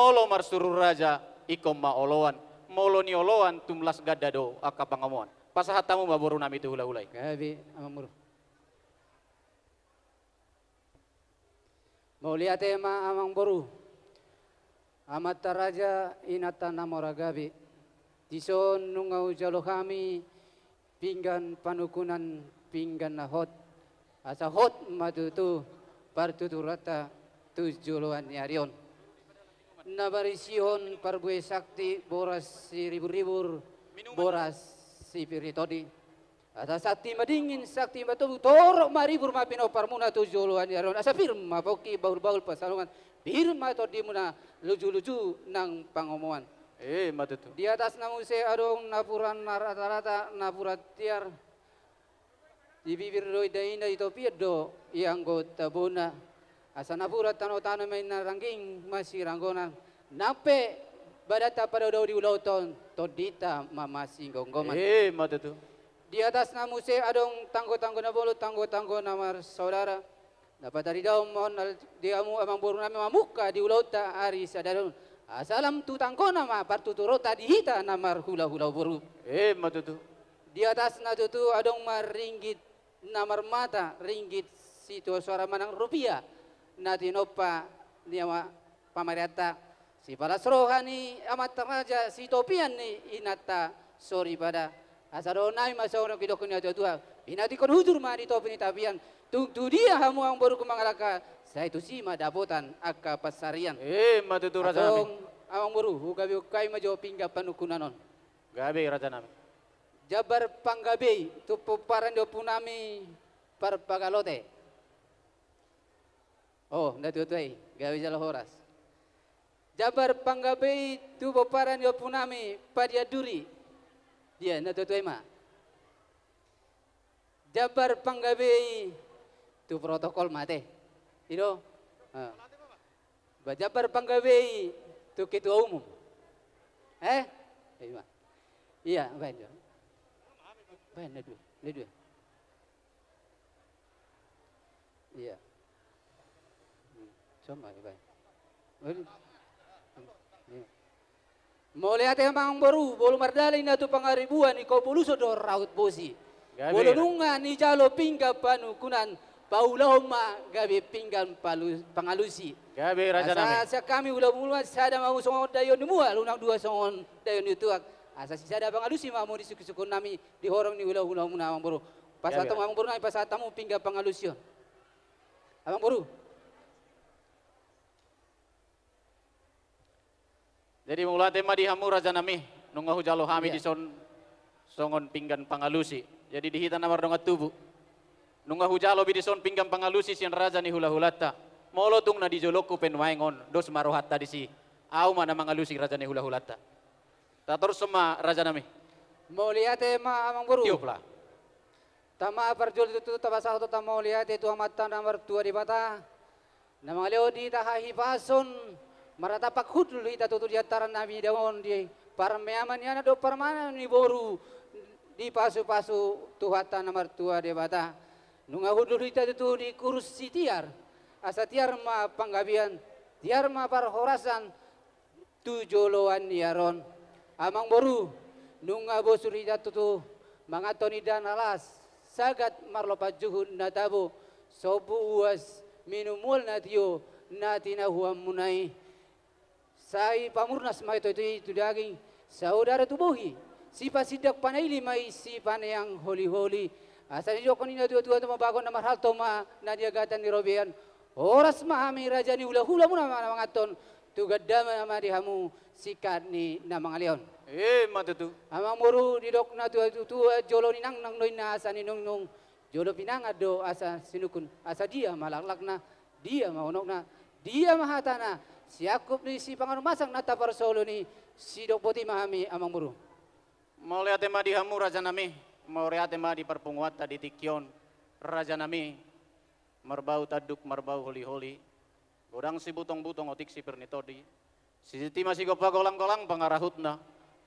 Molo marsuru raja ikom maoloan. Molo ni oloan tumlas gadado aka pangamuan. Pasahatamu maboru nami itu hula-hulai. Gabi amang buru. Mau lihat ema amang buru. Amat raja inata namora gabi. Tison nungau jalo kami pinggan panukunan pinggan na hot. Asa hot matutu partuturata tujuluan yarion. Nabarisihon parbuai sakti boras si ribur-ribur boras si piritodi. Asa sakti madingin sakti matu torok maribur mapino parmuna tujuluan yarion. Asa firma poki baul-baul pasalungan. Firma to di muna lucu-lucu nang pangomongan. Matutu. Di atas namu se adong napuran rata-rata napurat tiar. Di bibir doi daina itu do yang gota bona. Asa napurat tano-tano main narangking masih ranggona. Nape badata pada do di ulauton todita mamasi gonggoman. Matutu. Di atas namu se adong tanggo-tanggo na bolo tanggo-tanggo namar saudara. Dapat dari daun mohon diamu amang boru nami mamuka di ulauta ari sadarun. Asalam tutang kona ma partuturota dihita namar hula-hula boru. Matutu. Di atas natutu adong maringgit namar mata ringgit situ suara manang rupiah. Nati nopa niawa pamarata si palas rohani amat raja si topian ni inata sorry pada asaronai masaono kidokunya tua. Inati kon hujur ma di topi ni tapian. Tungtu dia hamu ang baru kumangalaka. Saya itu sih madapotan aka pasarian. Matutu raja nami. Awang baru hugabi ukai majo pingga panukunanon. Gabe raja nami. Jabar panggabe tu paran do punami par pagalote. Oh, natu tuai gawe jalo horas. Jabar panggabe tu paran do punami padia duri. Dia natu tuai ma. Jabar panggabe tu protokol mate. Ino. Jabar panggabe tu ketua umum. Iya, baik. Baik, na dua. Iya. Sama, baik. Mau lihat emang baru, bolu mardalay na tu pangaribuan, ikaw puluso do raut bosi. Bolu nunga ni jalo pingga panukunan, paulahoma gabi pinggan pangalusi. Gabe raja nami. Asa kami ulah mula sada mau songon dayon ni mua, lunang dua songon dayon ni tuak. Asa si sada pangalusi mau disukun nami di horong ni ulah muna amang baru. Pas atamu amang baru nami pas atamu pingga pangalusyon. Amang baru. Jadi mula tema di hamu raja nami nunga hujalo hami di songon pinggan pangalusi. Jadi dihita namar dongat tubuh. Nunga hujalo bi di son pinggan pangalusi sian raja ni hula-hulata. Molo tung na di jolokku penwaingon dos marohatta di si. Au mana mangalusi raja ni hula-hulata. Tator semua raja nami. Mau lihat ma amang baru. Tiup lah. Tama parjol itu tabasa to tama lihat itu amatan nomor 2 di bata. Namang leo di tahahi pason. Marata pakhut dulu ita tutu di antara nabi dawon di parmeaman yana do parmana ni boru di pasu-pasu tuhata nomor 2 di bata. Nunga hudul ita itu di kursi tiar. Asa tiar ma panggabian, tiar ma parhorasan tujoloan yaron. Amang boru nunga bosur ita tutu mangatoni dan alas sagat marlopat juhun natabo sobu uas minumul natio natina huam munai. Sai pamurnas ma itu daging saudara tubuhi si pasidak panaili mai si panayang holi-holi. Asa ni jokon ina tua-tua tuma bagon na marhal toma na diagatan ni Robian. Oras mahami raja ni hula-hula mo na mangaton tugadama na marihamu sikat ni na mga leon. Matutu. Amang muru di dok na tua jolo ni nang noy na asa ni nung jolo pinangad do asa sinukun asa dia malaklak na dia maunok na dia mahata na siakup ni si panganumasang natapar solo ni si dok poti mahami amang muru. Mau lihat tema di hamu raja nami. Mau lihat tema di perpunguat tadi tikyon raja nami. Marbau taduk marbau holi-holi. Godang si butong-butong otik si pernitodi. Si masih gopa golang-golang pangarahutna.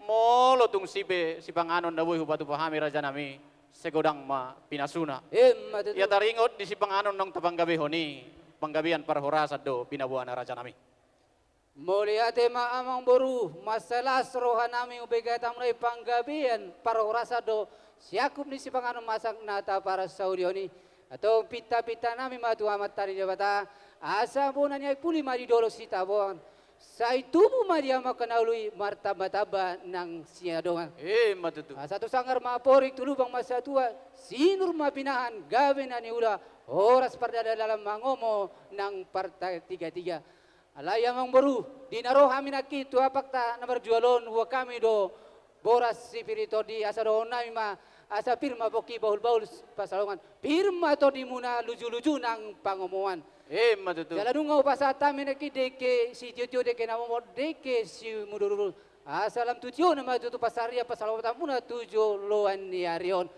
Molo tung sipe si panganon dawoy hubatu pahami raja nami segodang ma pinasuna. Ya taringot di si panganon nong tapanggabi honi panggabian parhorasa do pinabuana raja nami. Mulia tema amang boru masalah rohanami ubega tamrai panggabian para rasa do siakup ni si pangano masak nata para saudioni atau pita-pita nami matu amat tari jabata asa bonanya puli mari dolo si tabon sai tubu mari ama kanaului martaba-taba nang siadongan Matutu. satu sanggar mapori tulubang masa tua sinur mapinahan gawe nani ula oras perdada dalam mangomo nang partai tiga-tiga alaya mang baru dinaro hamin akitu apakta na berjualon wa kami do boras sipirito di asa do nami ma asa pirma boki baul-baul pasalongan pirma to di muna luju-luju nang pangomongan Matutu. jalanunga upasata minaki deke si tio deke namo deke si mudururu asalam tujuh nama tu pasaria pasalawata muna tujuh loan ni arion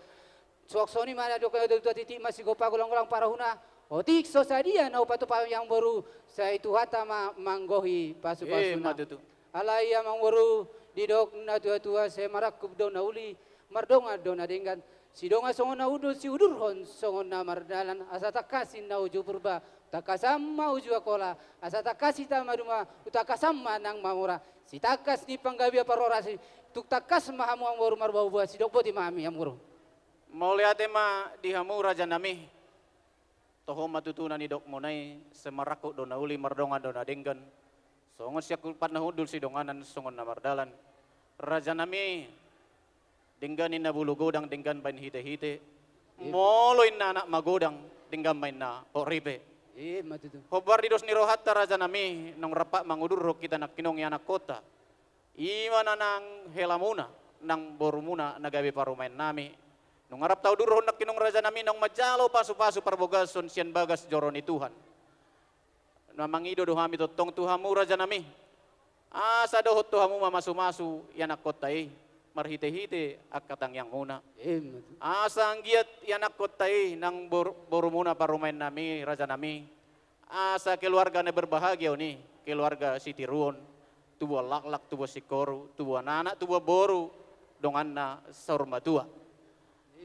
soksoni mana do kayo do titik masih gopa gulang-gulang parahuna otik so sadia na upatu pa yang baru sa itu hata manggohi pasu-pasuna Matutu. alaya mang baru didok na tua-tua se marakub do na uli mardonga do na dengan si donga songon na udul si udurhon songon na mardalan asa takasin na uju purba takasama uju akola asa takasi ta maduma utakasama nang mamura si takas ni panggabia parorasi tuk takas mahamu ang baru marbau buah si dokbo di mami ang baru Mulia tema dihamu raja nami. Toho matutunan ni dok monai semarako dona uli mardongan dona denggan. Songon siya kulpat na hudul si donganan songon na mardalan. Raja nami dengganin na bulu godang denggan bain hite-hite. Moloin na anak magodang denggan bain na oripe. matutu Hobar di dos ni rohata raja nami nong rapak manguduro kita nak kinong anak kota. Imana nang helamuna nang borumuna nagawe parumain nami. Nung harap tau duro nak kinong raja nami nong majalo pasu-pasu parbogason sian bagas joroni Tuhan. Namangido dohami totong Tuhamu raja nami. Asa dohot Tuhamu mamasu-masu yanak kotai marhite-hite akatang yang muna. matutu Asa anggiat yanak kotai nang borumuna parumain nami raja nami. Asa keluarga na berbahagia ni keluarga Siti Ruon. Tuwa laklak, tuwa sikoru, tuwa nanak, tuwa boru dongan na sorma tua.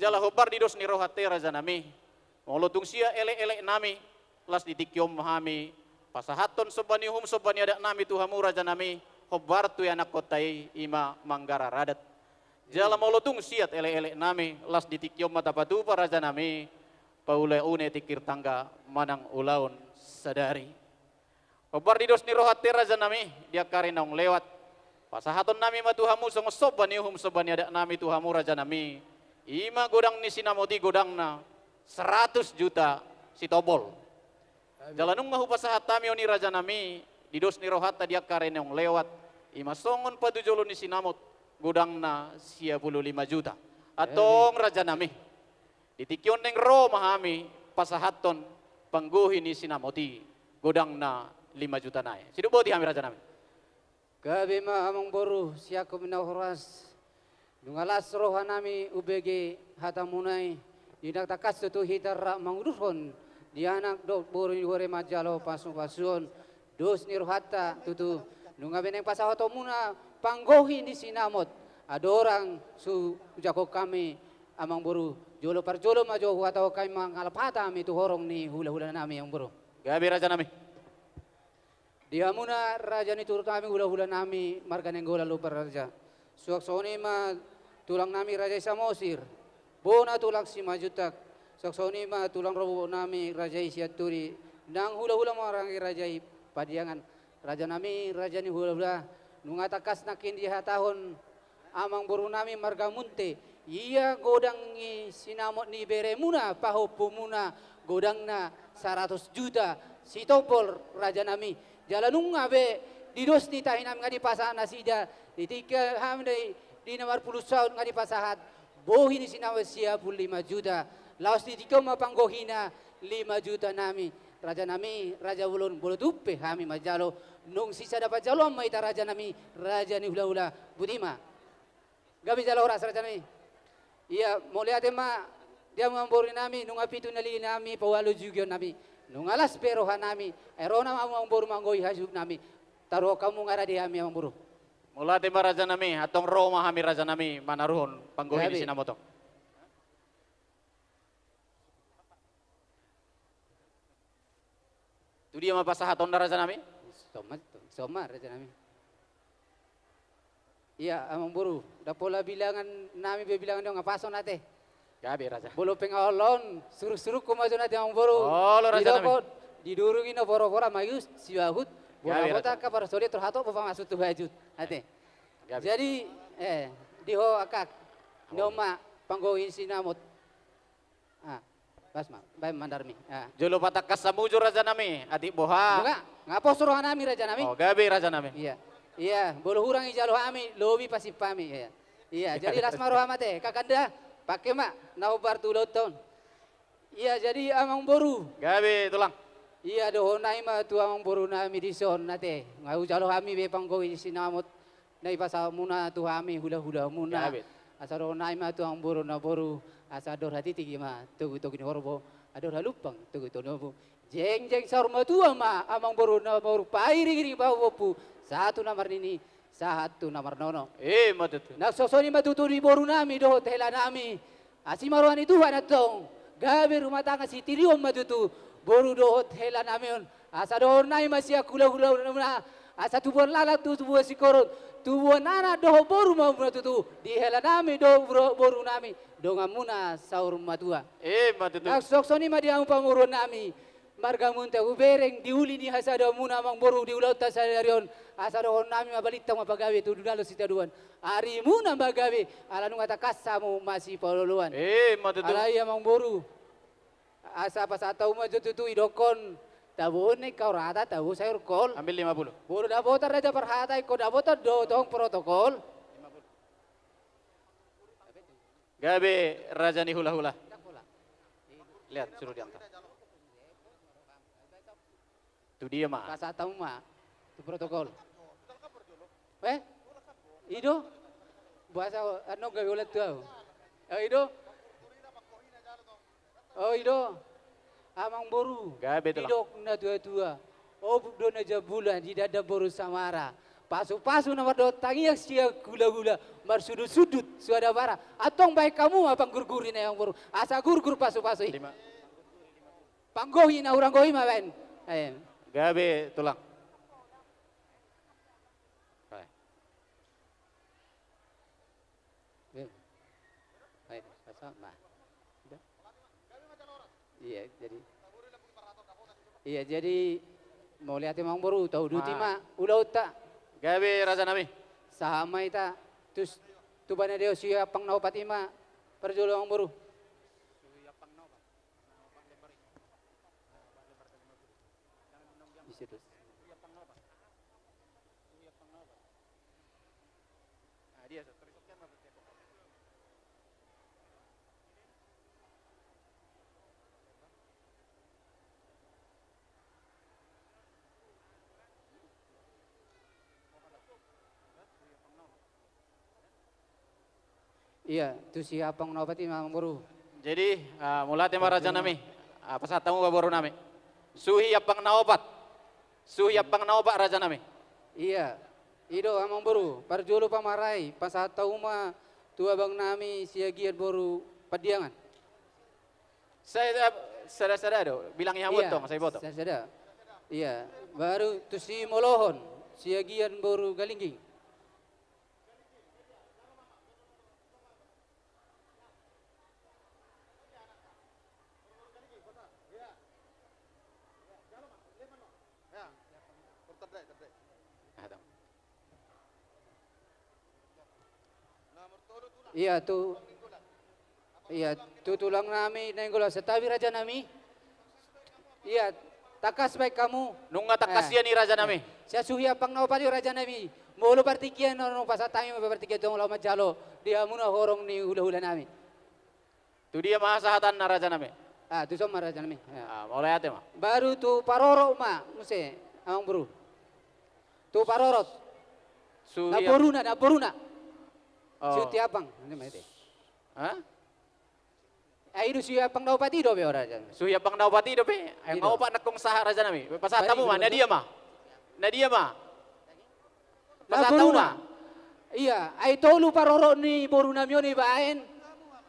Jala hobar di dos ni rohate raja nami. Molotung sia ele-ele nami. Las ditikyom mahami. Pasahaton sobani hum sobani adak nami Tuhamu raja nami. Hobar tu anak kotai ima manggara radat. Jala molotung siat ele-ele nami. Las ditikyom mata patupa raja nami. Paule une tikir tangga manang ulaun sadari. Hobar di dos ni rohate raja nami. Dia karinong lewat. Pasahaton nami ma Tuhamu songo sobani hum sobani adak nami Tuhamu raja nami. Ima godang ni sinamoti godang na 100 juta si tobol. Jalanung mahu pasahat tami oni raja nami di dos ni rohata dia karen yang lewat. Ima songon padujolo ni sinamot godang na 55 juta. Atong raja nami. Ditikyon neng ro mahami pasahaton pangguhi ni sinamoti godang na 5 juta nae. Sidubo ti hami raja nami. gabi ma amang boru siaku minahuras Nungalas rohanami ubege hatamunai dinak takas tu hitar mangudurhon di anak do boru hore majalo pasu-pasuon dos ni rohata tutu nunga beneng pasahoto muna panggohi di sinamot adorang su jako kami amang boru jolo parjolo majo atau kami mangalapata mi tu horong ni hula-hula nami yang boru Gabi raja nami. dia muna raja ni turut kami hula-hula nami marga nenggola lupa raja suak soni ma tulang nami raja Samosir bona tulang si majutak suak soni ma tulang robo nami raja Siaturi nang hula-hula marangi raja padiangan raja nami raja ni hula-hula nunga takas nakin dia tahun amang boru nami marga munte iya godang ni sinamot ni beremuna pahopo muna godang na 100 juta si topol raja nami jalanung abe di dos ni tahinam nga di pasahan na sida di tiga hamday di nomor 10 saud nga di pasahat bohi ni sinawas siya 5 juta laos di tiga mapanggohina 5 juta nami raja ulun bulutupe hami majalo nung sisa dapat jalo may ta raja nami raja ni hula-hula butima gabi jalo ras raja nami iya moliate ma dia mambori nami nung apitu nali nami pawalo jugyo nami nung alas perohan nami erona mambor manggoy hasub nami taruh kamu ngara di hami mamburu Mula tema raja nami atong Roma hami raja nami manaruhon panggohi di Gabi. sinamotong. Tu dia mapasahaton na raja nami. Soma raja nami. Iya, amang buru. Dapola bilangan nami bilangan dong ngapason nate. Gabi raja. Bolo pengalon, suruh-suruh kumaju nate amang buru. Oh, lo raja nami. Didurungin no boro-boro mayus siwahut. Bola Gabi, bota raja. ka para sore terhato pa masuk tu hajut. Ate. Gabi. Jadi diho akak noma panggoin sinamot. Basma, bay mandarmi. Julu patak kasamujur raja nami, adik boha. Bunga, ngapo suruh nami raja nami? Oh, gabi raja nami. Iya. Iya, bolo hurang ijalo kami, lobi pasti pami. Iya. Iya, jadi lasmaro amate, kakanda, pakai mak, naubar tulot ton. Iya, jadi amang boru. Gabi tulang. Iya, doho nai ma tu amang boru nami di son nate. Ngau jalo kami be panggowi sinamot. Nai pasal muna tu kami hula-hula muna. Gabi. Asaro nai ma tu amang boru na boru. Asa ador hati tigi ma, tugu ni horbo. Ador halupang, tugu nobo. Jeng sarma tua ma, amang boru na boru pairi gini bau bopu. Satu nomor ini, satu nomor nono. Matutu. Nagsosoni matutu di boru nami doho tela nami. Asimaruan itu anatong. Gabi rumah tangga si tiriom matutu. Boru doho tela nami on. Asa doho nai masih kula na. Asa tubuan lalat tu tubuan sikorot. Tubuan anak doho boru mau matutu. Di hela nami doho boru nami. Donga muna saur matua. Matutu. Nagsosoni ma diang pangurun nami. Marga munta ubereng diuli ni hasada muna mang boru di ulau tasarion. Asado nami mabalita mapagawe tu dunalo sita duan. Ari muna magawe ala nung atakasamu masih pololuan. Matutu. Ala iya mang boru. Asa pas atau maju tu idokon. Tabo ne kau rata tabo sayur kol. Ambil 50. Boru dabota raja perhatai ko dabota do tong protokol. Gabi raja ni hula-hula. Lihat suruh diangkat. Itu dia mah. Pas atau ma tu protokol. Ido bahasa ano gawe ulat tu. Ido. Oh ido. Amang boru. Gabi tulang. Idok na tua-tua. Oh do na jabulan di dada boru samara. Pasu-pasu nomor do tangiak sia gula-gula. Mar sudut-sudut suada bara. Atong baik kamu apa gurgurin yang boru. Asa gurgur pasu-pasu. 5. Panggohi na urang gohi ma ben. Gabi tulang. Iya jadi mau lihat emang baru tahu duti mah ulau tak Gabi raja nami. sama ita terus tu bana dia siya pang naupat ima perjolo ang baru. Di situ. Iya, tu siya pang naupat ima ang baru. Jadi mulai tema raja nami. Pasal tamu baru nami. Suhi apang naopat. Suhi apang naopat raja nami. Iya, ido amang baru. Perjolo pamarai pas atau ma tua bang nami siya giat baru padiangan. Saya do bilang nyamut dong, saya foto. Saya iya, baru tu si Molohon, si Agian baru Galingging. Iya tu, iya tu tulang nami nenggola setawi raja nami. Iya, takas baik kamu. Nunga takasian ni raja nami. Saya suhi apang nau padi raja nami. Mulu partikian no pasatami partikian dong lama jalo. Dia muna horong ni hula-hula nami. Tu dia maha sahatan na raja nami. Tu sama raja nami. Mulai ate mah. Baru tu paroro ma, muse amang buru. Tu parorot. Suhi. Na boruna. Suti apang. Hah? Itu siya pang daw pati do be raja. Suhi apang naopati do pe. Ay Ido. naopat nakong sah raja nami. Pasal tamu mah, na dia mah. Pasal tamu mah. Iya, ay tolu paroro ni boru namyo ni baen.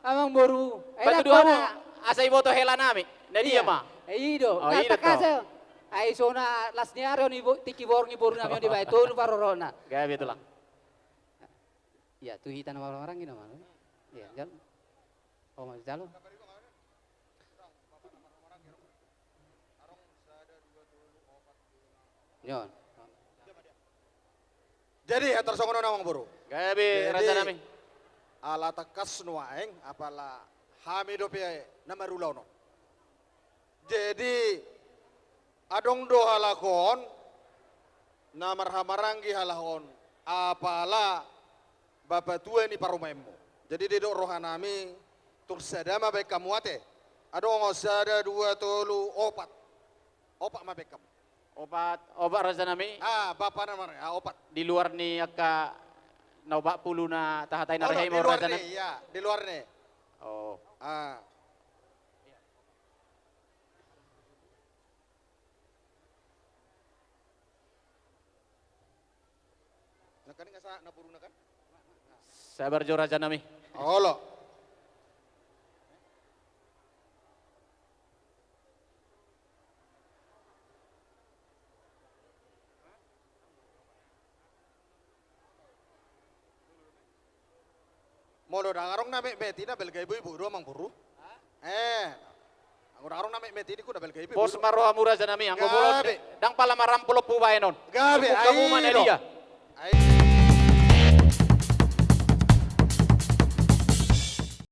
Amang boru. Pagdua mo, asay boto hela nami. Na dia mah. Ido. Oh, ido to. Natakasa. Ay sona las niaro ni tiki bor ni bor nami di bay tun parorona. Gabi itulah. Ya tu hitan orang ini mana? Ya jalan. Oh mau jalan. Nyon. Jadi ya tersongono namang buru. Gabi raja nami. Ala takas nuaeng apala hamido pe namarulauno. Jadi adong do halakon namar hamarangi halakon apala bapak tua ni parumemu. Jadi di dok rohanami tursadama baik kamu ate. Adong osada 2 tolu 4. Opat mabek kamu. Obat raja nami. Bapak namanya opat. Di luar ni akka naubak pulu na tahatay na rehay Di mo luar raja nih, nami. ya, di luar nih. Oh. Ah. Nakan nggak sah napuru nakan? Sabar jo raja nami. Oh lo. Molo dangarong na meti na belgai ibu do mang buru. Ang dangarong na meti di ko na belgai ibu. Bos maro amu raja nami. Ang Gabi. dang pala marampulo po ba non? Gabi, Kamu mana ayo. dia?